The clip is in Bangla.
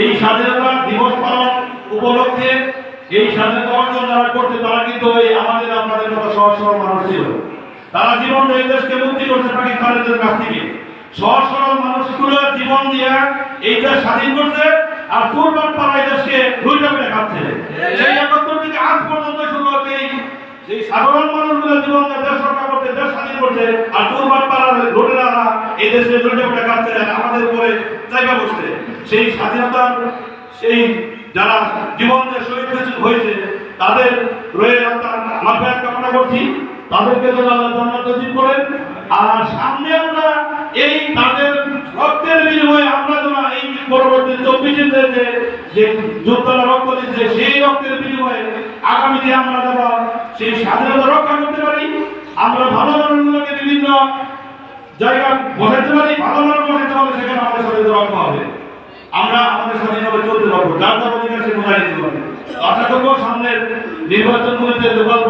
এই স্বাধীনতা দিবস পালন উপলক্ষে এই স্বাধীনতা অর্জন যারা করছে তারা কিন্তু ওই আমাদের আপনাদের মতো সহজ সরল মানুষ ছিল। তারা জীবন দিয়ে দেশকে মুক্তি করছে পাকিস্তানের কাছ থেকে। সহজ সরল মানুষগুলো জীবন দিয়ে এই দেশ স্বাধীন করছে, আর চোরবাট পাড়া এই দেশকে লুইটা পেটে খাচ্ছে। সেই ৭১ থেকে আজ পর্যন্ত শুরু হচ্ছে এই সাধারণ মানুষগুলো জীবন দিয়ে দেশ রক্ষা করছে, দেশ স্বাধীন করছে, আর চোরবাট পাড়ার লুটেরা এই দেশে লুইটা পেটে খাচ্ছে, আমাদের উপরে জায়গা বসছে। সেই স্বাধীনতার সেই যারা জীবন দিয়ে শহীদ হয়েছে তাদের রয়ে আত্মার মাগফিরাত কামনা করছি। তাদেরকে যেন আল্লাহ জান্নাত নসিব করেন। আর সামনে আমরা এই তাদের রক্তের বিনিময়ে আমরা যেন এই পরবর্তী ২৪ যে যোদ্ধারা রক্ত দিচ্ছে সেই রক্তের বিনিময়ে আগামীতে আমরা যেন সেই স্বাধীনতা রক্ষা করতে পারি। আমরা ভালো মানুষগুলোকে বিভিন্ন জায়গায় বসাতে পারি, ভালো মানুষ বসাতে হবে, সেখানে আমাদের স্বাধীনতা রক্ষা হবে। আমরা আমাদের স্বাধীনভাবে চলতে পারবো, যার যার অধিকার সে বোঝাই দিতে পারবে। আশা করবো সামনের নির্বাচনগুলিতে লোকাল